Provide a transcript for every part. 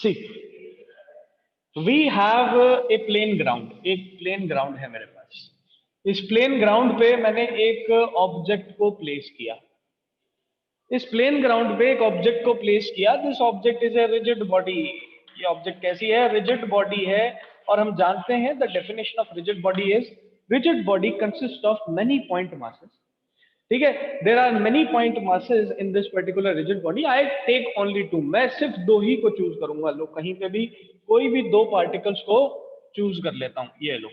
C we have a plane ground, एक plane ground है मेरे पास। इस प्लेन ग्राउंड पे मैंने एक ऑब्जेक्ट को प्लेस किया। इस प्लेन ग्राउंड पे एक ऑब्जेक्ट को प्लेस किया। This object is a rigid body. ये ऑब्जेक्ट कैसी है? रिजिड बॉडी है। और हम जानते हैं the definition of rigid body is rigid body consist of many point masses. ठीक है, there are many point masses in this particular rigid body. I take only two, मैं सिर्फ दो ही को चूज करूंगा। लो, कहीं पे भी कोई भी दो पार्टिकल्स को चूज कर लेता हूं। ये लो,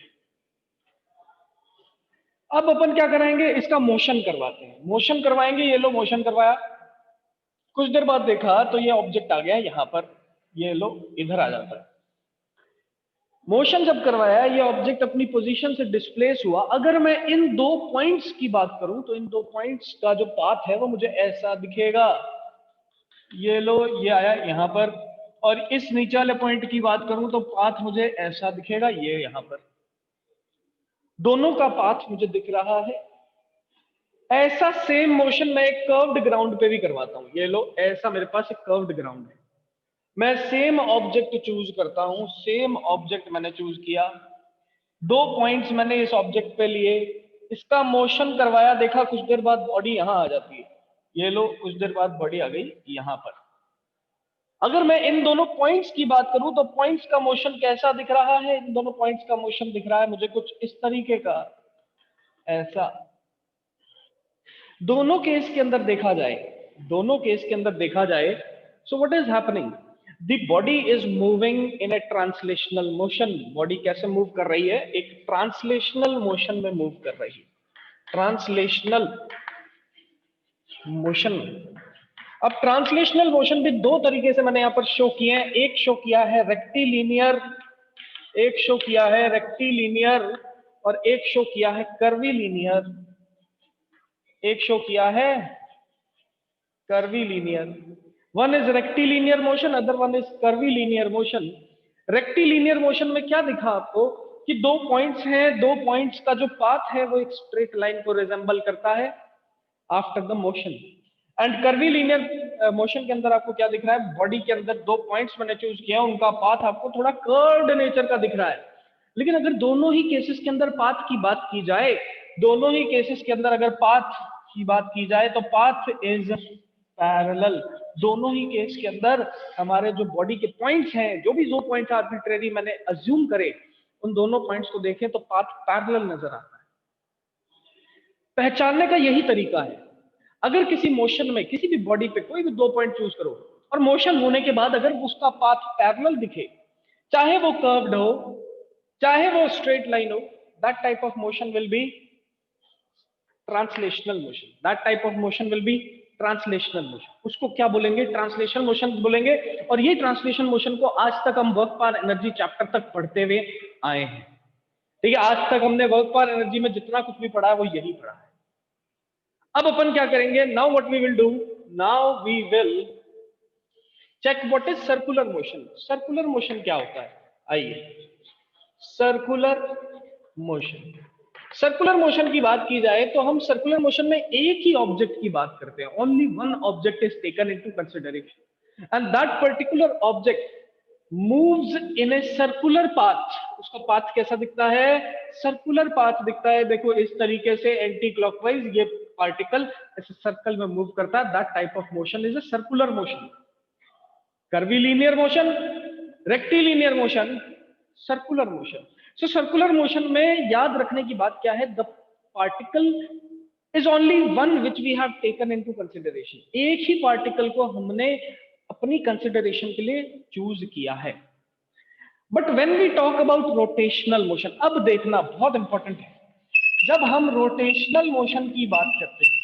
अब अपन क्या कराएंगे? इसका मोशन करवाते हैं। मोशन करवाएंगे। ये लो, मोशन करवाया। कुछ देर बाद देखा तो ये ऑब्जेक्ट आ गया यहां पर। ये लो, इधर आ जाता है। मोशन जब करवाया, ये ऑब्जेक्ट अपनी पोजीशन से डिस्प्लेस हुआ। अगर मैं इन दो पॉइंट्स की बात करूं तो इन दो पॉइंट्स का जो पाथ है वो मुझे ऐसा दिखेगा। ये लो, ये आया यहां पर। और इस नीचे वाले पॉइंट की बात करूं तो पाथ मुझे ऐसा दिखेगा, ये यहां पर। दोनों का पाथ मुझे दिख रहा है। ऐसा सेम मोशन मैं एक कर्व्ड ग्राउंड पे भी करवाता हूं। ये लो, ऐसा मेरे पास एक कर्व्ड ग्राउंड है। मैं सेम ऑब्जेक्ट चूज करता हूं। सेम ऑब्जेक्ट मैंने चूज किया। दो पॉइंट्स मैंने इस ऑब्जेक्ट पे लिए। इसका मोशन करवाया। देखा कुछ देर बाद बॉडी यहां आ जाती है। ये लो, कुछ देर बाद बॉडी आ गई यहां पर। अगर मैं इन दोनों पॉइंट्स की बात करूं तो पॉइंट्स का मोशन कैसा दिख रहा है? इन दोनों पॉइंट्स का मोशन दिख रहा है मुझे कुछ इस तरीके का, ऐसा। दोनों केस के अंदर देखा जाए, दोनों केस के अंदर देखा जाए, so what is happening? The body is moving in A translational motion. Body कैसे मूव कर रही है? एक ट्रांसलेशनल मोशन में मूव कर रही है। Translational motion. अब ट्रांसलेशनल मोशन भी दो तरीके से मैंने यहां पर शो किए हैं। एक शो किया है रेक्टिलिनियर, एक शो किया है रेक्टिलिनियर, और एक शो किया है कर्वीलिनियर। एक शो किया है curvilinear. One is rectilinear motion, other one is curvilinear motion. Rectilinear motion में क्या दिखा आपको कि दो पॉइंट्स हैं, दो पॉइंट्स का जो पाथ है वो एक स्ट्रेट लाइन को रिजेंबल करता है after the motion. And curvilinear motion के अंदर आपको क्या दिख रहा है? बॉडी के अंदर दो पॉइंट्स मैंने चूज किया, उनका पाथ आपको थोड़ा कर्व्ड नेचर का दिख रहा है। लेकिन अगर दोनों ही केसेस के अंदर पाथ की बात की जाए, दोनों ही केसेस के अंदर अगर पाथ की बात की जाए तो पाथ इज पैरेलल। दोनों ही केस के अंदर हमारे जो बॉडी के पॉइंट्स हैं, जो भी दो पॉइंट्स आर्बिट्रेरी मैंने अज्यूम करे, उन दोनों पॉइंट्स को देखें तो पाथ पैरेलल नजर आता है। पहचानने का यही तरीका है। अगर किसी मोशन में, किसी भी बॉडी पे कोई भी दो पॉइंट चूज करो और मोशन होने के बाद अगर उसका पाथ पैरेलल दिखे, चाहे वो कर्व्ड हो, चाहे वो स्ट्रेट लाइन हो, that type of motion will be translational motion. That type of motion will be translational motion. उसको क्या बोलेंगे? ट्रांसलेशनल मोशन बोलेंगे। और ये ट्रांसलेशनल मोशन को आज तक हम वर्क पावर एनर्जी चैप्टर तक पढ़ते हुए आए हैं। ठीक है, आज तक हमने वर्क पावर एनर्जी में जितना कुछ भी पढ़ा है वो यही पढ़ा है। अब अपन क्या करेंगे? Now what we will do, now we will check what is circular motion. Circular motion क्या होता है? आइए, सर्कुलर मोशन। सर्कुलर मोशन की बात की जाए तो हम सर्कुलर मोशन में एक ही ऑब्जेक्ट की बात करते हैं। Only one object is taken into consideration and that particular object moves in a circular path. उसका पाथ कैसा दिखता है? सर्कुलर पाथ दिखता है। देखो इस तरीके से एंटी क्लॉकवाइज ये पार्टिकल ऐसे सर्कल में मूव करता है। That type of motion is a circular motion. Curvilinear motion, rectilinear motion, circular motion. So circular motion में याद रखने की बात क्या है? The particle is only one which we have taken into consideration. एक ही पार्टिकल को हमने अपनी कंसिडरेशन के लिए चूज किया है। But when we talk about rotational motion, अब देखना बहुत इंपॉर्टेंट है। जब हम रोटेशनल मोशन की बात करते हैं,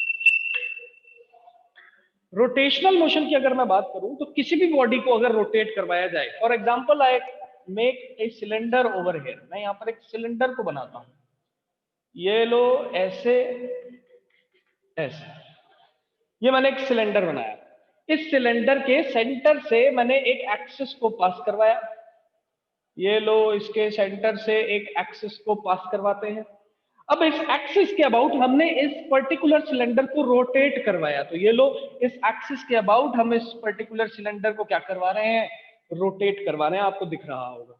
रोटेशनल मोशन की अगर मैं बात करूं तो किसी भी बॉडी को अगर रोटेट करवाया जाए, for example I make a cylinder over here. मैं यहां पर एक सिलेंडर को बनाता हूं। ये लो, ऐसे ऐसे, ये मैंने एक सिलेंडर बनाया। इस सिलेंडर के सेंटर से मैंने एक एक्सिस को पास करवाया। ये लो, इसके सेंटर से एक एक्सिस को पास करवाते हैं। अब इस एक्सिस के अबाउट हमने इस पर्टिकुलर सिलेंडर को रोटेट करवाया। तो ये लो, इस एक्सिस के अबाउट हम इस पर्टिकुलर सिलेंडर को क्या करवा रहे हैं? रोटेट करवा रहे हैं, आपको दिख रहा होगा।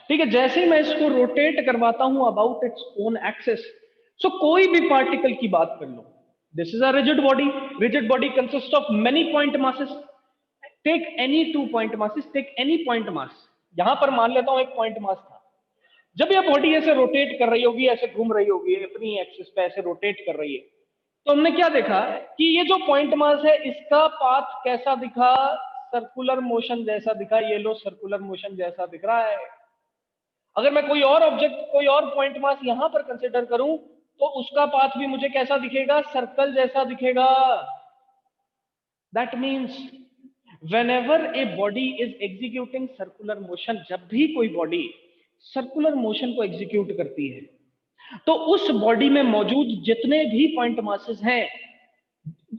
ठीक है, जैसे ही मैं इसको रोटेट करवाता हूं about its own axis, so कोई भी पार्टिकल की बात कर लो, this is a rigid body consist of many point masses, take any 2 point masses, take any point mass, यहां पर मान लेता हूं एक पॉइंट मास था। जब यह बॉडी ऐसे रोटेट कर रही होगी, ऐसे घूम रही होगी अपनी एक्सिस पे, ऐसे रोटेट कर रही है, तो हमने क्या देखा कि ये जो पॉइंट मास है इसका पाथ कैसा दिखा, सर्कुलर मोशन जैसा दिखा। ये लो सर्कुलर मोशन जैसा दिख रहा है। अगर मैं कोई और ऑब्जेक्ट, कोई और पॉइंट मास यहां पर कंसिडर करूं तो उसका पाथ भी मुझे कैसा दिखेगा, सर्कल जैसा दिखेगा। That means whenever a body is executing circular motion, जब भी कोई बॉडी सर्कुलर मोशन को एग्जीक्यूट करती है तो उस बॉडी में मौजूद जितने भी पॉइंट मासेस हैं,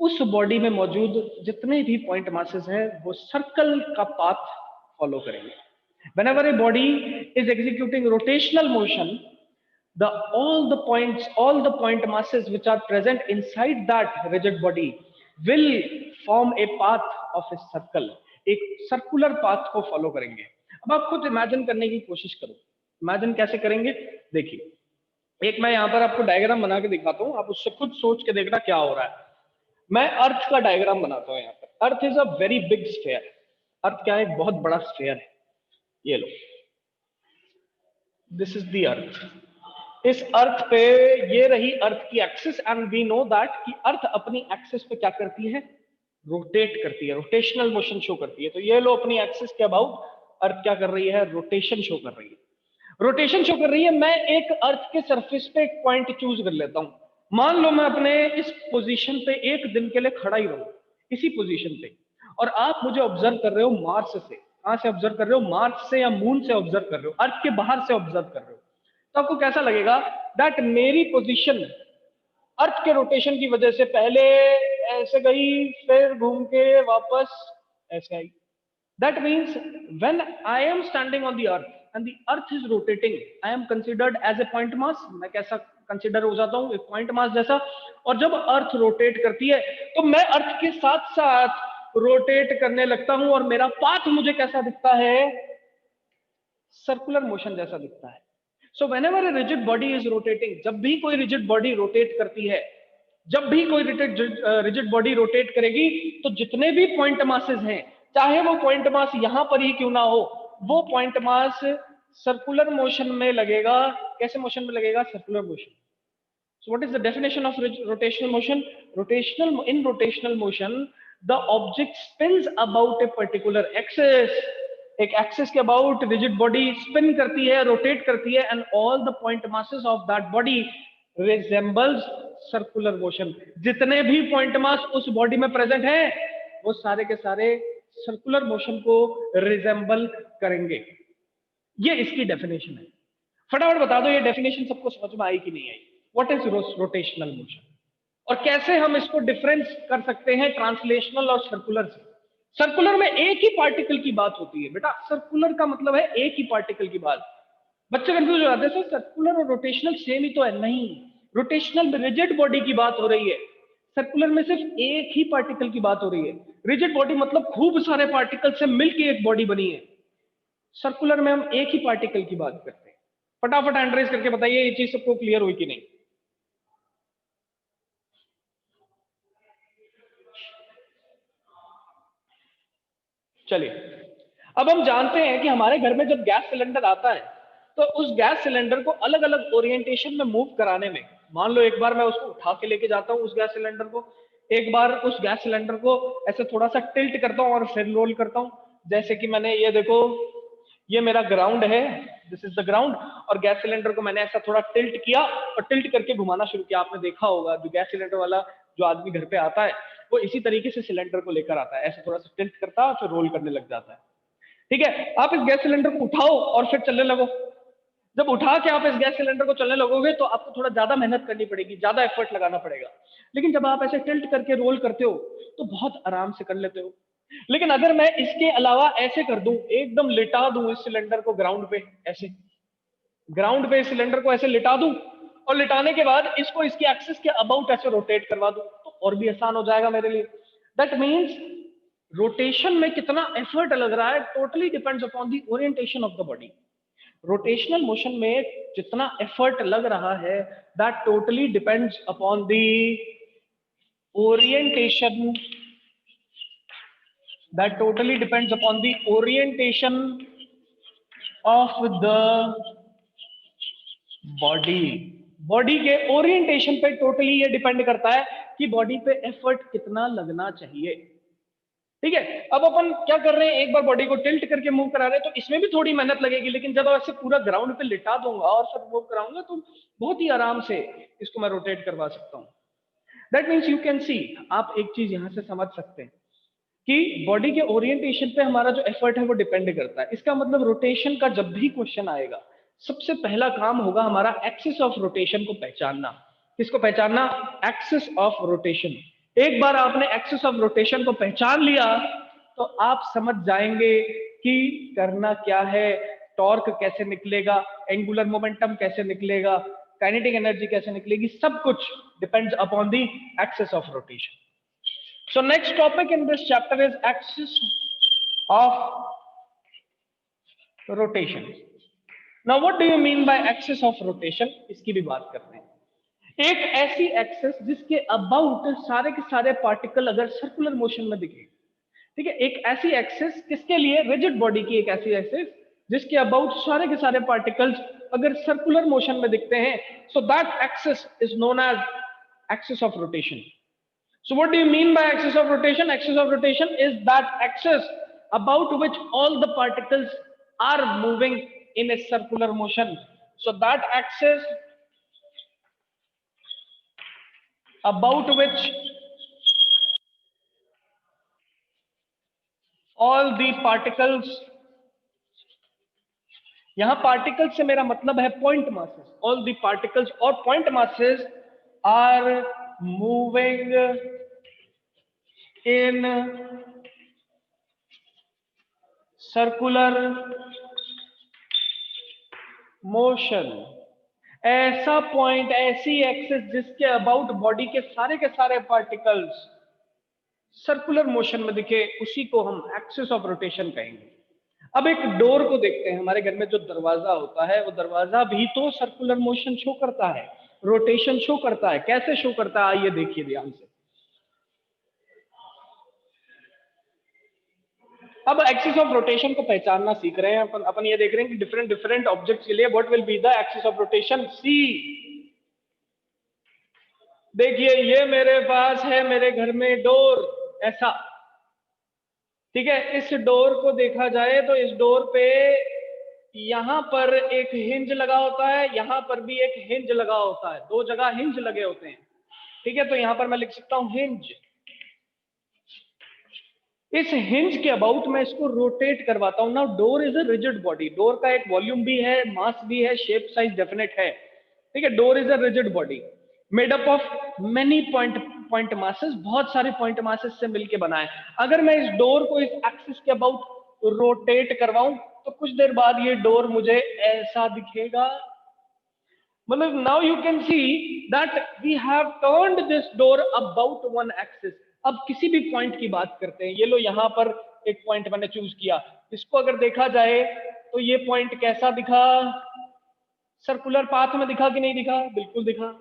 उस बॉडी में मौजूद जितने भी पॉइंट मासेस हैं वो सर्कल का पाथ फॉलो करेंगे। whenever a body is executing rotational motion, all the point masses which are present inside that rigid body will form a path of a circle, एक circular path को follow करेंगे। अब आप खुद imagine करने की कोशिश करो, इमेजिन कैसे करेंगे, देखिए एक मैं यहां पर आपको डायग्राम बना के दिखाता हूं, आप उससे खुद सोच के देखना क्या हो रहा है। मैं अर्थ का डायग्राम बनाता हूं। यहाँ पर earth is a very big sphere. Earth क्या है, एक बहुत बड़ा स्फेयर है। ये लो, दिस इज द अर्थ। इस अर्थ पे ये रही अर्थ की axis, and we know that कि अर्थ अपनी एक्सिस पे क्या करती है, रोटेट करती है, रोटेशनल मोशन शो करती है। तो ये लो अपनी एक्सिस के अबाउट अर्थ क्या कर रही है, रोटेशन शो कर रही है, रोटेशन शो कर रही है। मैं एक अर्थ के सरफेस पे एक पॉइंट चूज कर लेता हूं। मान लो मैं अपने इस पोजीशन पे एक दिन के लिए खड़ा ही रहूं, इसी पोजीशन पे, और आप मुझे ऑब्जर्व कर रहे हो मार्स से। कहां से ऑब्जर्व कर रहे हो, मार्स से या मून से ऑब्जर्व कर रहे हो, अर्थ के बाहर से ऑब्जर्व कर रहे हो। तो आपको कैसा लगेगा, दैट मेरी पोजीशन अर्थ के रोटेशन की वजह से पहले ऐसे गई, फिर घूम के वापस ऐसे आई। That means when I am standing on the earth and the earth is rotating, I am considered as a point mass। मैं कैसा कंसिडर हो जाता हूं, एक पॉइंट मास जैसा। और जब अर्थ रोटेट करती है तो मैं अर्थ के साथ साथ रोटेट करने लगता हूं, और मेरा पाथ मुझे कैसा दिखता है, सर्कुलर मोशन जैसा दिखता है। So whenever A rigid body is rotating, जब भी कोई रिजिड बॉडी रोटेट करती है, जब भी कोई रिजिड बॉडी रोटेट करेगी, तो जितने भी पॉइंट मासेस हैं, चाहे वो पॉइंट मास यहां पर ही क्यों ना हो, वो पॉइंट मास सर्कुलर मोशन में लगेगा। कैसे मोशन में लगेगा, circular motion. So what is the definition of rotational motion? In rotational motion, the object spins about a particular axis. एक एक्सिस के अबाउट रिजिड बॉडी स्पिन करती है, रोटेट करती है, and all the point masses of that body resembles circular motion. जितने भी point mass उस body में प्रेजेंट हैं, वो सारे के सारे सर्कुलर मोशन को रिजेंबल करेंगे। ये इसकी डेफिनेशन है। फटाफट बता दो, ये डेफिनेशन सबको समझ में आई कि नहीं आई? व्हाट इज रोटेशनल मोशन, और कैसे हम इसको डिफरेंस कर सकते हैं ट्रांसलेशनल और सर्कुलर से? सर्कुलर में एक ही पार्टिकल की बात होती है बेटा, सर्कुलर का मतलब है एक ही पार्टिकल की बात। बच्चे कंफ्यूज हो जाते हैं, सर सर्कुलर और रोटेशनल सेम ही तो है। नहीं, रोटेशनल में रिजिड बॉडी की बात हो रही है, सर्कुलर में सिर्फ एक ही पार्टिकल की बात हो रही है। रिजिड बॉडी मतलब खूब सारे पार्टिकल से मिलकर एक बॉडी बनी है, सर्कुलर में हम एक ही पार्टिकल की बात करते हैं। फटाफट हैंड रेज करके बताइए ये चीज सबको क्लियर हुई कि नहीं। चलिए, अब हम जानते हैं कि हमारे घर में जब गैस सिलेंडर आता है तो उस गैस सिलेंडर को अलग अलग ओरिएंटेशन में मूव कराने में, मान लो एक बार मैं उसको उठा के लेके जाता हूं उस गैस सिलेंडर को, एक बार उस गैस सिलेंडर को ऐसे थोड़ा सा टिल्ट करता हूं और फिर रोल करता हूं। जैसे कि मैंने ये देखो, ये मेरा ग्राउंड है, दिस इज द ग्राउंड, और गैस सिलेंडर को मैंने ऐसा थोड़ा टिल्ट किया और टिल्ट करके घुमाना शुरू किया। आपने देखा होगा जो गैस सिलेंडर वाला जो आदमी घर पे आता है वो इसी तरीके से सिलेंडर को लेकर आता है, ऐसे थोड़ा सा टिल्ट करता है फिर रोल करने लग जाता है। ठीक है, आप इस गैस सिलेंडर को उठाओ और फिर चलने लगो। जब उठा के आप इस गैस सिलेंडर को चलने लगोगे तो आपको थोड़ा ज्यादा मेहनत करनी पड़ेगी, ज्यादा एफर्ट लगाना पड़ेगा। लेकिन जब आप ऐसे टिल्ट करके रोल करते हो तो बहुत आराम से कर लेते हो। लेकिन अगर मैं इसके अलावा ऐसे कर दूं, एकदम लिटा दूं इस सिलेंडर को ग्राउंड पे, ऐसे ग्राउंड पे इस सिलेंडर को ऐसे लिटा दूं, और लिटाने के बाद इसको इसकी एक्सिस के अबाउट ऐसे रोटेट करवा दूं, तो और भी आसान हो जाएगा मेरे लिए। दैट मीन्स रोटेशन में कितना एफर्ट लग रहा है totally depends upon the orientation of the body. Rotational motion में जितना एफर्ट लग रहा है that totally depends upon the orientation, that totally depends upon the orientation of the body। Body के ओरिएंटेशन पे टोटली ये डिपेंड करता है कि बॉडी पे एफर्ट कितना लगना चाहिए। ठीक है, अब अपन क्या कर रहे हैं, एक बार बॉडी को टिल्ट करके मूव करा रहे हैं, तो इसमें भी थोड़ी मेहनत लगेगी, लेकिन जब ऐसे पूरा ग्राउंड पे लिटा दूंगा और फिर मूव कराऊंगा तो बहुत ही आराम से इसको मैं रोटेट करवा सकता हूं। दैट मीन्स यू कैन सी, आप एक चीज यहां से समझ सकते हैं कि बॉडी के ओरिएंटेशन पे हमारा जो एफर्ट है वो डिपेंड करता है। इसका मतलब रोटेशन का जब भी क्वेश्चन आएगा, सबसे पहला काम होगा हमारा एक्सिस ऑफ रोटेशन को पहचानना। किसको पहचानना? Axis of rotation. एक बार आपने एक्सिस ऑफ रोटेशन को पहचान लिया तो आप समझ जाएंगे कि करना क्या है, टॉर्क कैसे निकलेगा, एंगुलर मोमेंटम कैसे निकलेगा, काइनेटिक एनर्जी कैसे निकलेगी, सब कुछ depends upon the axis of rotation. So next topic in this chapter is axis of rotation. Now what do you mean by axis of rotation? इसकी भी बात करते हैं। एक ऐसी एक्सिस जिसके अबाउट सारे के सारे पार्टिकल अगर सर्कुलर मोशन में दिखे, ठीक है, एक ऐसी एक्सिस किसके लिए? रिजिड बॉडी की एक ऐसी एक्सिस जिसके अबाउट सारे के सारे पार्टिकल्स अगर सर्कुलर मोशन में दिखते हैं, so that axis is known as axis of rotation. So what do you mean by axis of rotation? Axis of rotation is that axis about which all the particles are moving in a circular motion. So that axis about which all the particles, यहां particles से मेरा मतलब है point masses, all the particles और point masses are moving in circular motion. ऐसा point, ऐसी axis जिसके about body के सारे पार्टिकल्स सर्कुलर मोशन में दिखे, उसी को हम एक्सिस ऑफ रोटेशन कहेंगे। अब एक डोर को देखते हैं, हमारे घर में जो दरवाजा होता है वो दरवाजा भी तो सर्कुलर मोशन शो करता है, रोटेशन शो करता है। कैसे शो करता है आइए देखिए ध्यान से। अब एक्सिस ऑफ रोटेशन को पहचानना सीख रहे हैं अपन ये देख रहे हैं कि डिफरेंट ऑब्जेक्ट्स के लिए what will be the axis of rotation. See देखिए, ये मेरे पास है मेरे घर में डोर, ऐसा, ठीक है। इस डोर को देखा जाए तो इस डोर पे यहां पर एक हिंज लगा होता है, यहां पर भी एक हिंज लगा होता है, दो जगह हिंज लगे होते हैं, ठीक है। तो यहां पर मैं लिख सकता हूं हिंज। इस हिंज के अबाउट मैं इसको रोटेट करवाता हूं ना। Door is a rigid body, door का एक वॉल्यूम भी है, मास भी है, शेप साइज डेफिनेट है, ठीक है। Door is a rigid body made up of many point masses, बहुत सारे पॉइंट मासेस से मिलकर बना है। अगर मैं इस डोर को इस एक्सिस के अबाउट रोटेट करवाऊं तो कुछ देर बाद ये डोर मुझे ऐसा दिखेगा। मतलब now you can see that we have turned this door about one axis. अब किसी भी पॉइंट की बात करते हैं, ये लो यहां पर एक पॉइंट मैंने चूज किया, इसको अगर देखा जाए तो ये पॉइंट कैसा दिखा? सर्कुलर पाथ में दिखा कि नहीं दिखा? बिल्कुल दिखा।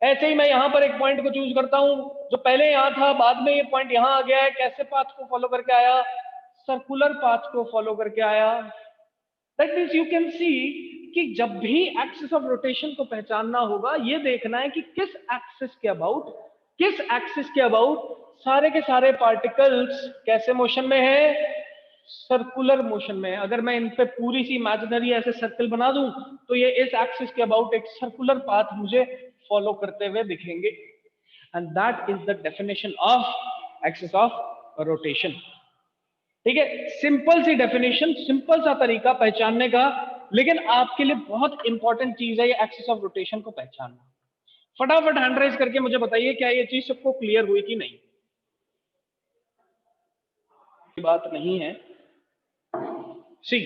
ऐसे ही मैं यहां पर एक पॉइंट को चूज करता हूं, जो पहले यहां था बाद में ये पॉइंट यहां आ गया है, कैसे पाथ को फॉलो करके आया? सर्कुलर पाथ को फॉलो करके आया। दैट मींस यू कैन सी कि जब भी एक्सिस ऑफ रोटेशन को पहचानना होगा, ये देखना है कि किस एक्सिस के अबाउट सारे के सारे पार्टिकल्स कैसे मोशन में है? सर्कुलर मोशन में। अगर मैं इन पे पूरी सी इमेजिनरी ऐसे सर्कल बना दूं तो ये इस एक्सिस के अबाउट एक सर्कुलर पाथ मुझे फॉलो करते हुए दिखेंगे। And that is the definition of axis of rotation, ठीक है। सिंपल सी डेफिनेशन, सिंपल सा तरीका पहचानने का, लेकिन आपके लिए बहुत इंपॉर्टेंट चीज है ये एक्सिस ऑफ रोटेशन को पहचानना। फटाफट हैंड रेज करके मुझे बताइए क्या ये चीज सबको क्लियर हुई कि नहीं? बात नहीं है। See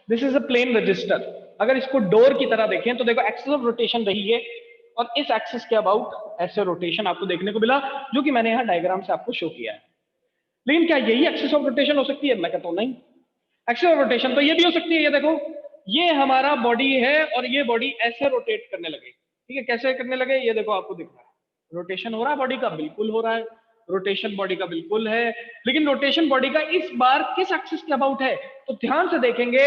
this is a plane register. अगर इसको डोर की तरह देखें तो देखो एक्सिस ऑफ रोटेशन रही है और इस एक्सिस के अबाउट ऐसे रोटेशन आपको देखने को मिला, जो कि मैंने यहां डायग्राम से आपको शो किया है। लेकिन क्या यही एक्सिस ऑफ रोटेशन हो सकती है? मैं कहता हूं नहीं। एक्सिस ऑफ रोटेशन तो ये भी हो सकती है, ये देखो, ये हमारा बॉडी है और ये बॉडी ऐसे रोटेट करने लगे, ठीक है, कैसे करने लगे, ये देखो आपको दिख रहा है, रोटेशन हो रहा है बॉडी का, बिल्कुल हो रहा है, रोटेशन बॉडी का बिल्कुल है, लेकिन रोटेशन बॉडी का इस बार किस एक्सिस के अबाउट है? तो ध्यान से देखेंगे,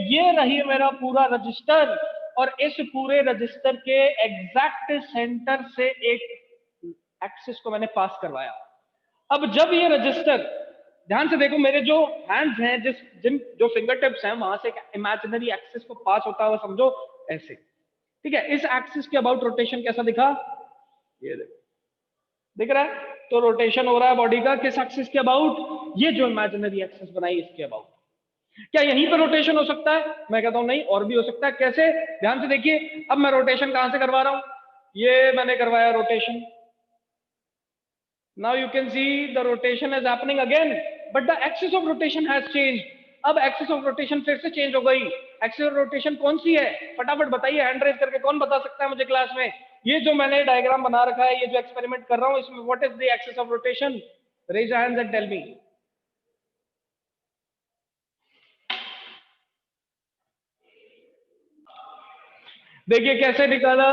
ये रही मेरा पूरा रजिस्टर, और इस पूरे रजिस्टर के एग्जैक्ट सेंटर से एक एक्सिस को मैंने पास करवाया। अब जब ये रजिस्टर, ध्यान से देखो, मेरे जो हैंड्स हैं, जिन जो फिंगर टिप्स हैं, वहां से एक इमेजिनरी एक्सिस को पास होता हुआ समझो ऐसे, ठीक है, इस एक्सिस के अबाउट रोटेशन कैसा दिखा? ये देखो, दिख रहा है? तो रोटेशन हो रहा है बॉडी का किस एक्सिस के अबाउट? ये जो इमेजिनरी एक्सिस बनाई इसके अबाउट। क्या यहीं पर रोटेशन हो सकता है? मैं कहता हूं नहीं, और भी हो सकता है। कैसे? ध्यान से देखिए, अब मैं रोटेशन कहां से करवा रहा हूं? ये मैंने करवाया rotation. Now you can see the rotation is happening again, but the axis of rotation has changed. अब एक्सिस ऑफ रोटेशन फिर से चेंज हो गई। एक्सिस ऑफ रोटेशन कौन सी है? फटाफट बताइए, हैंड रेज करके, कौन बता सकता है मुझे क्लास में? ये जो मैंने डायग्राम बना रखा है, ये जो एक्सपेरिमेंट कर रहा हूं, इसमें what is the axis of rotation? Raise your hands and tell me. देखिए कैसे निकाला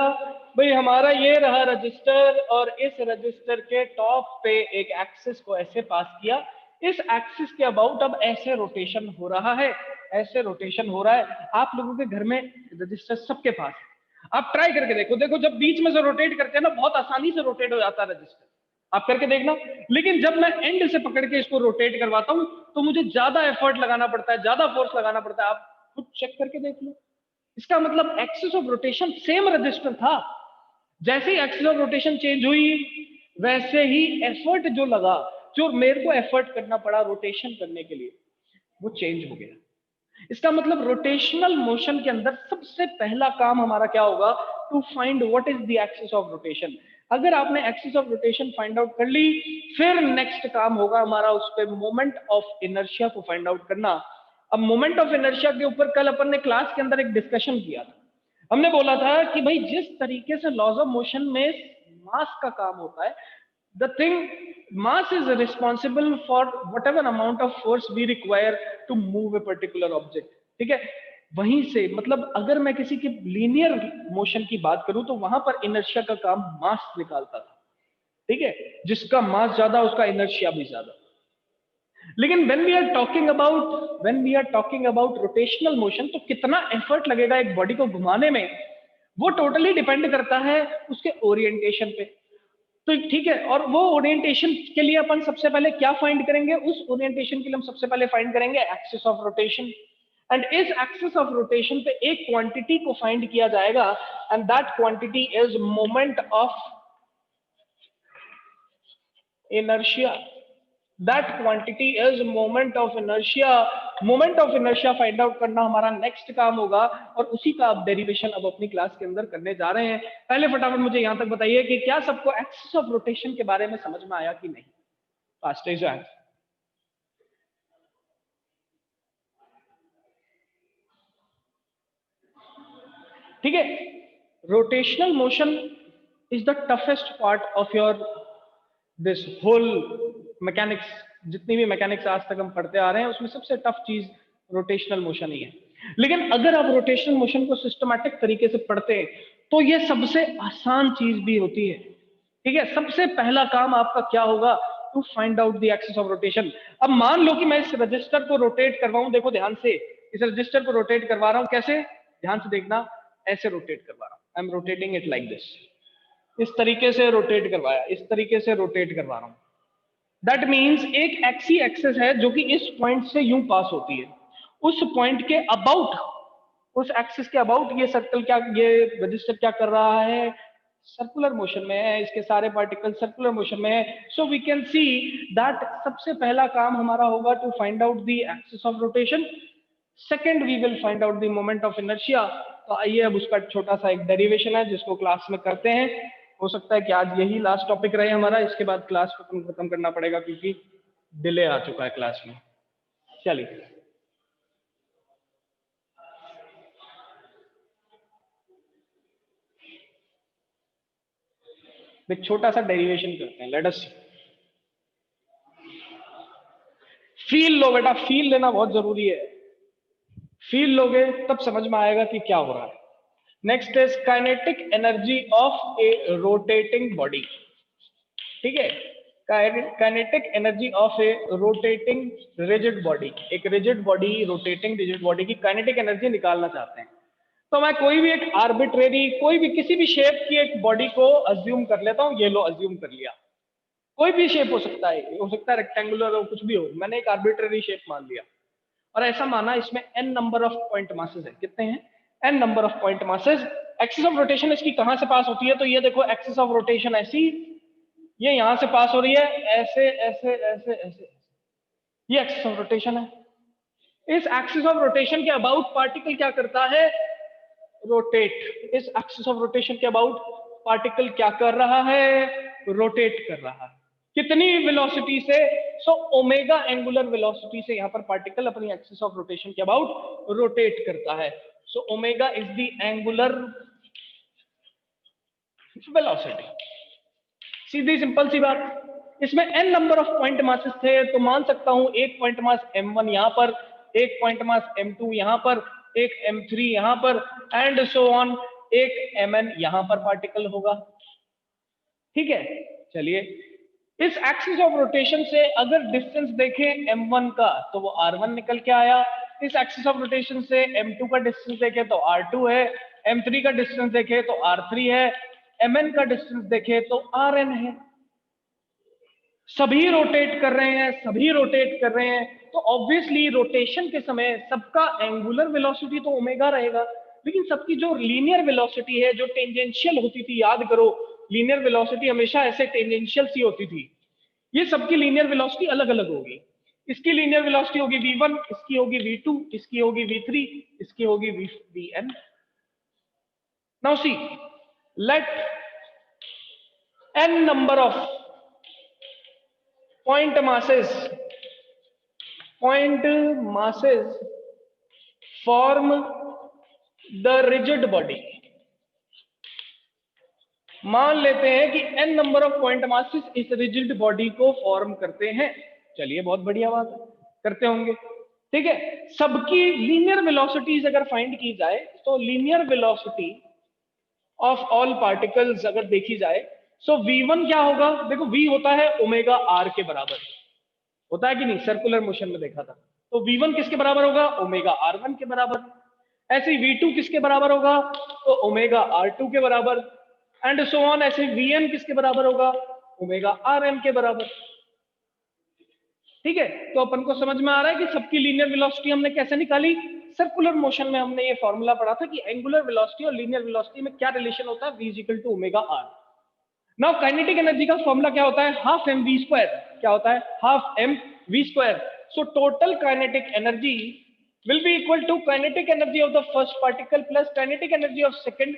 भाई, हमारा ये रहा रजिस्टर, और इस रजिस्टर के टॉप पे एक एक्सिस को ऐसे पास किया, इस एक्सिस के अबाउट अब ऐसे रोटेशन हो रहा है, ऐसे रोटेशन हो रहा है। आप लोगों के घर में रजिस्टर सबके पास है, आप ट्राई करके देखो, देखो जब बीच में से रोटेट करते हैं ना, बहुत आसानी से रोटेट हो जाता है रजिस्टर, आप करके देखना। लेकिन जब मैं एंड से पकड़ के इसको रोटेट करवाता हूं, तो मुझे ज्यादा एफर्ट लगाना पड़ता है, ज्यादा फोर्स लगाना पड़ता है। आप खुद चेक करके देख लो। इसका मतलब axis of rotation same register था, जैसे ही एक्सिस ऑफ रोटेशन चेंज हुई, वैसे ही एफर्ट जो लगा, जो मेरे को एफर्ट करना पड़ा रोटेशन करने के लिए, वो चेंज हो गया। इसका मतलब रोटेशनल मोशन के अंदर सबसे पहला काम हमारा क्या होगा? To find what is the axis of rotation. अगर आपने axis of rotation find out कर ली, फिर नेक्स्ट काम होगा हमारा उस पे मोमेंट ऑफ इनर्शिया को फाइंड आउट करना। अब मोमेंट ऑफ इनर्शिया के ऊपर कल अपन ने क्लास के अंदर एक डिस्कशन किया था। हमने बोला था कि भाई जिस तरीके से लॉज ऑफ मोशन में मास का काम होता है, the thing, mass is responsible for whatever amount of force we require to move a particular object, ठीक है? वहीं से मतलब अगर मैं किसी की लीनियर मोशन की बात करूं, तो वहां पर इनर्शिया का काम मास निकालता था, ठीक है, जिसका मास ज्यादा उसका इनर्शिया भी ज्यादा। लेकिन when we are talking about rotational motion, तो कितना एफर्ट लगेगा एक बॉडी को घुमाने में, वो टोटली डिपेंड करता है उसके ओरिएंटेशन पे। तो ठीक है, और वो ओरिएंटेशन के लिए अपन सबसे पहले क्या फाइंड करेंगे? उस ओरिएंटेशन के लिए हम सबसे पहले फाइंड करेंगे एक्सिस ऑफ रोटेशन, एंड इस एक्सिस ऑफ रोटेशन पे एक क्वांटिटी को फाइंड किया जाएगा, and that quantity is moment of inertia. That quantity is moment of inertia. Moment of inertia find out करना हमारा नेक्स्ट काम होगा, और उसी का अब डेरिवेशन अब अपनी क्लास के अंदर करने जा रहे हैं। पहले फटाफट मुझे यहां तक बताइए कि क्या सबको एक्सिस ऑफ रोटेशन के बारे में समझ में आया कि नहीं? Fast raise your hand. ठीक है, rotational motion is the toughest part of your this whole mechanics. जितनी भी मैकेनिक्स आज तक हम पढ़ते आ रहे हैं, उसमें सबसे टफ चीज रोटेशनल मोशन ही है। लेकिन अगर आप रोटेशनल मोशन को सिस्टमैटिक तरीके से पढ़ते हैं, तो ये सबसे आसान चीज भी होती है। ठीक है, सबसे पहला काम आपका क्या होगा? To find out the axis of rotation. अब मान लो कि मैं इस रजिस्टर को रोटेट करवाऊं, देखो ध्यान से, इस रजिस्टर को रोटेट करवा रहा हूं, कैसे? ध्यान से देखना, ऐसे रोटेट करवा रहा हूं, I am rotating it like this, इस तरीके से रोटेट करवाया, इस तरीके से रोटेट करवा रहा हूं। दैट मीन्स एक एक्सी एक्सेस है जो कि इस पॉइंट से यूं पास होती है, उस पॉइंट के अबाउट, उस एक्सिस के अबाउट ये सर्कल क्या, ये रजिस्टर क्या कर रहा है? सर्कुलर मोशन में है, इसके सारे पार्टिकल सर्कुलर मोशन में है। So we can see that सबसे पहला काम हमारा होगा to find out the axis of rotation. Second, we will find out the moment of inertia. तो आइए अब उसका छोटा सा एक डेरिवेशन है जिसको क्लास में करते हैं। हो सकता है कि आज यही लास्ट टॉपिक रहे हमारा, इसके बाद क्लास को खत्म करना पड़ेगा क्योंकि डिले आ चुका है क्लास में। चलिए, एक छोटा सा डेरिवेशन करते हैं, लेट अस। फील लो बेटा, फील लेना बहुत जरूरी है, फील लोगे तब समझ में आएगा कि क्या हो रहा है। Next is kinetic energy of a rotating body. ठीक है, kinetic energy of a rotating rigid body. एक rigid body, rotating rigid body की काइनेटिक एनर्जी निकालना चाहते हैं, तो मैं कोई भी एक आर्बिट्रेरी, कोई भी किसी भी शेप की एक बॉडी को अज्यूम कर लेता हूं। ये लो अज्यूम कर लिया, कोई भी शेप हो सकता है, हो सकता है रेक्टेंगुलर हो, कुछ भी हो, मैंने एक आर्बिट्रेरी शेप मान लिया और ऐसा माना इसमें n number of point masses है। कितने हैं? n number of point masses. Axis of rotation इसकी कहां से पास होती है? तो ये देखो एक्सिस ऑफ रोटेशन ऐसी, ये यहां से पास हो रही है, ऐसे ऐसे ऐसे ऐसे, ये एक्सिस ऑफ रोटेशन है। इस एक्सिस ऑफ रोटेशन के अबाउट पार्टिकल क्या करता है? रोटेट। इस एक्सिस ऑफ रोटेशन के अबाउट पार्टिकल क्या कर रहा है? रोटेट कर रहा है। कितनी वेलोसिटी से? सो ओमेगा एंगुलर वेलोसिटी से यहां पर पार्टिकल अपनी एक्सिस ऑफ रोटेशन के अबाउट रोटेट करता है। So omega is the angular velocity. सीधी सिंपल सी बात। इसमें n number of point masses थे, तो मान सकता हूं एक पॉइंट मास m1 यहां पर, एक पॉइंट मास m2 यहां पर, एक m3 यहां पर, एंड सो ऑन, एक mn यहां पर पार्टिकल होगा। ठीक है, चलिए इस एक्सिस ऑफ रोटेशन से अगर डिस्टेंस देखें m1 का तो वो r1 निकल के आया। इस एक्सिस ऑफ रोटेशन से m2 का डिस्टेंस देखें तो r2 है, m3 का डिस्टेंस देखें तो r3 है, mn का डिस्टेंस देखें तो rn है। सभी रोटेट कर रहे हैं, सभी रोटेट कर रहे हैं, तो ऑब्वियसली रोटेशन के समय सबका एंगुलर वेलोसिटी तो ओमेगा रहेगा, लेकिन सबकी जो लीनियर वेलोसिटी है, जो टेंजेंशियल होती थी, याद करो लीनियर वेलोसिटी हमेशा ऐसे टेंजेंशियल सी होती थी, ये सबकी लीनियर वेलोसिटी अलग अलग होगी। इसकी लीनियर वेलोसिटी होगी v1, इसकी होगी v2, इसकी होगी v3, इसकी होगी vn। Now see, let n number of point masses form the rigid body। मान लेते हैं कि n number of point masses इस रिजिड बॉडी को फॉर्म करते हैं। चलिए बहुत बढ़िया बात है, करते होंगे। ठीक है, सबकी लीनियर वेलोसिटीज अगर फाइंड की जाए तो linear velocity of all particles अगर देखी जाए, सो v1 क्या होगा? देखो v होता है ओमेगा r के बराबर, होता है कि नहीं? सर्कुलर मोशन में देखा था, तो v1 किसके बराबर होगा? ओमेगा r1 के बराबर। ऐसे v2 किसके बराबर होगा? तो ओमेगा r2 के बराबर, एंड सो ऑन। ऐसे vn किसके बराबर होगा? ओमेगा rn के बराबर। ठीक है, तो अपन को समझ में आ रहा है कि सबकी लीनियर वेलोसिटी हमने कैसे निकाली? सर्कुलर मोशन में हमने ये फॉर्मूला पढ़ा था कि एंगुलर वेलोसिटी और लीनियर वेलोसिटी में क्या रिलेशन होता है? v equal to omega r। Now kinetic energy का फॉर्मूला क्या होता है? Half M V square. क्या होता है? Half M V square. So total kinetic energy will be equal to kinetic energy of the first particle plus kinetic energy of second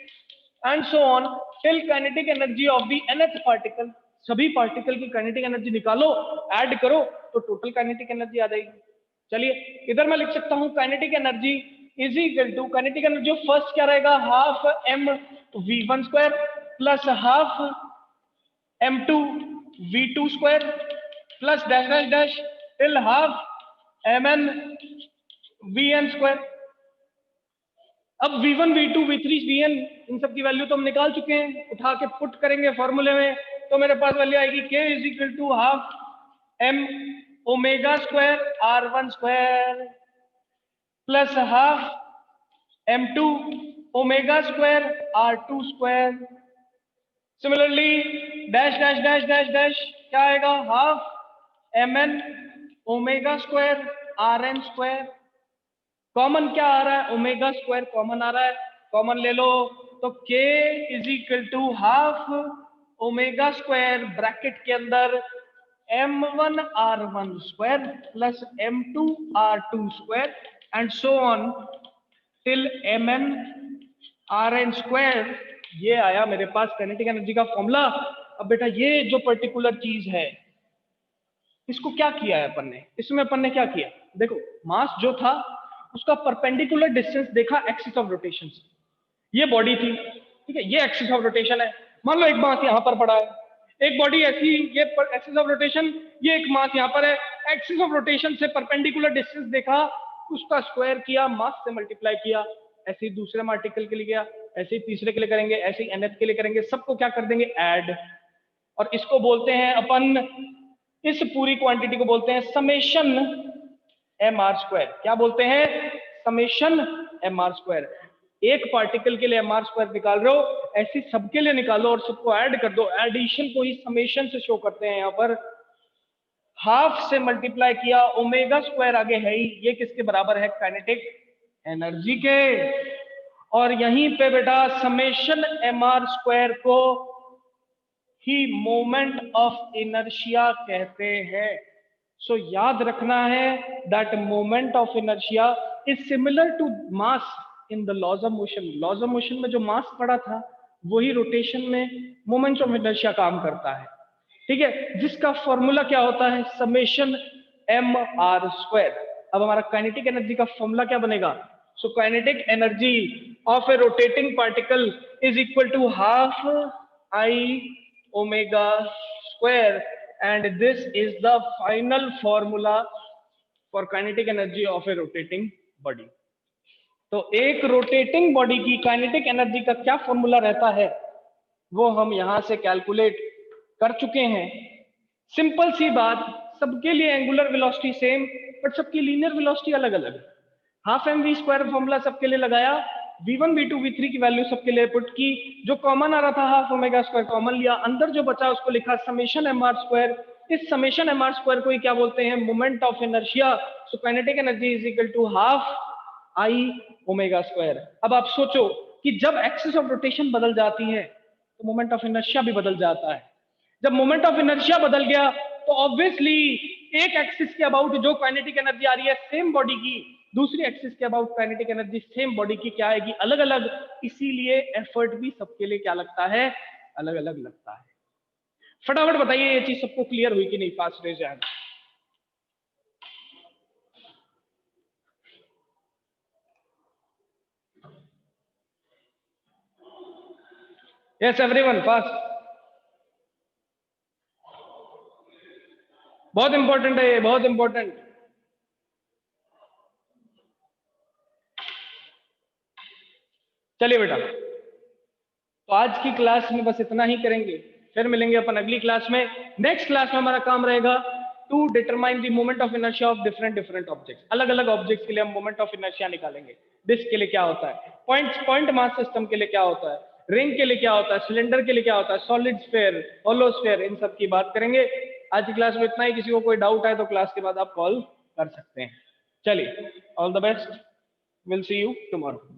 and so on till kinetic energy of the nth particle। सभी particle की kinetic energy निकालो, add करो तो total kinetic energy आ जाएगी। चलिए इधर मैं लिख सकता हूं kinetic energy is equal to, kinetic energy of first क्या रहेगा? Half M V one square plus half m2 v2 square plus dash dash dash till half mn vn square. अब v1 v2 v3 vn इन सब की value तो हम निकाल चुके हैं, उठा के पुट करेंगे फॉर्मूले में तो मेरे पास वैल्यू आएगी k is equal to half m omega square r1 square plus half m2 omega square r2 square. Similarly dash dash dash dash dash क्या आएगा? Half mn omega square rn square. Common क्या आ रहा है? Omega square common आ रहा है, common ले लो तो k is equal to half omega square bracket के अंदर m1 r1 square plus m2 r2 square and so on till mn rn square. ये आया मेरे पास काइनेटिक एनर्जी का फॉर्मूला। अब बेटा ये जो पर्टिकुलर चीज है, इसको क्या किया है अपन ने? इसमें अपन ने क्या किया? देखो मास जो था उसका परपेंडिकुलर डिस्टेंस देखा एक्सिस ऑफ रोटेशन से। ये बॉडी थी, ठीक है, ये एक्सिस ऑफ रोटेशन है। मान लो एक मास यहां पर पड़ा है, एक बॉडी ऐसी, ये एक्सिस ऑफ रोटेशन, ये एक मास यहां पर है, एक्सिस ऑफ रोटेशन से परपेंडिकुलर डिस्टेंस देखा, उसका स्क्वायर किया, मास से मल्टीप्लाई किया, ऐसे ही दूसरे पार्टिकल के लिए किया, ऐसे ही तीसरे के लिए करेंगे, ऐसे ही nth के लिए करेंगे, सबको क्या कर देंगे ऐड, और इसको बोलते हैं अपन, इस पूरी क्वांटिटी को बोलते हैं समेशन mr²। क्या बोलते हैं? Summation mr²। एक पार्टिकल के लिए mr² निकाल रहे हो, ऐसे सबके लिए निकालो और सबको ऐड कर दो। एडिशन को ही समेशन से शो करते हैं। यहाँ पर हाफ से मल्टीप्लाई किया, ओमेगा स्क्वायर आगे है ही, ये किसके बराबर है? काइनेटिक एनर्जी के। और यहीं पे बेटा समेशन mr² को ही मोमेंट ऑफ इनर्शिया कहते हैं। सो याद रखना है that moment of inertia is similar to mass in the laws of motion. Laws of motion में जो मास पड़ा था वही रोटेशन में मोमेंट ऑफ इनर्शिया काम करता है, ठीक है, जिसका फॉर्मूला क्या होता है? Summation mr²। अब हमारा काइनेटिक एनर्जी का फॉर्मूला क्या बनेगा? So kinetic energy of a rotating particle is equal to half I omega square, and this is the final formula for kinetic energy of a rotating body। तो एक rotating body की kinetic energy का क्या formula रहता है वो हम यहां से कैलकुलेट कर चुके हैं। सिंपल सी बात, सबके लिए एंगुलर वेलोसिटी सेम, बट सबकी लीनियर वेलोसिटी अलग अलग। हाफ mv² फॉर्मूला सबके लिए लगाया, v1 v2 v3 की वैल्यू सबके लिए पुट की, जो कॉमन आ रहा था हाफ ओमेगा स्क्वायर कॉमन लिया, अंदर जो बचा उसको लिखा समेशन mr²। इस समेशन mr² को ही क्या बोलते हैं? Moment of inertia. So kinetic energy is equal to half I omega square. अब आप सोचो कि जब एक्सिस ऑफ रोटेशन बदल जाती है तो मोमेंट ऑफ इनर्शिया भी बदल जाता है। जब मोमेंट ऑफ इनर्शिया बदल गया तो ऑब्वियसली एक एक्सिस के अबाउट जो काइनेटिक एनर्जी आ रही है सेम बॉडी की, दूसरी एक्सिस के about kinetic energy same body की क्या आएगी? अलग अलग। इसीलिए एफर्ट भी सबके लिए क्या लगता है? अलग अलग लगता है। फटाफट बताइए ये चीज सबको क्लियर हुई कि नहीं? Fast raise hand. Yes everyone, fast. बहुत इंपॉर्टेंट है ये, बहुत इंपॉर्टेंट। चलिए बेटा, तो आज की क्लास में बस इतना ही करेंगे, फिर मिलेंगे अपन अगली क्लास में। नेक्स्ट क्लास में हमारा काम रहेगा to determine the moment of inertia of different objects. अलग अलग ऑब्जेक्ट्स के लिए हम मोमेंट ऑफ इनर्शिया निकालेंगे। डिस्क के लिए क्या होता है, पॉइंट मास सिस्टम के लिए क्या होता है, रिंग के लिए क्या होता है, सिलेंडर के लिए क्या होता है, सॉलिड स्फीयर, होलो स्फीयर, इन सब की बात करेंगे। आज की क्लास में इतना ही। किसी को कोई डाउट है तो क्लास के बाद आप कॉल कर सकते हैं। चलिए, all the best, will see you tomorrow.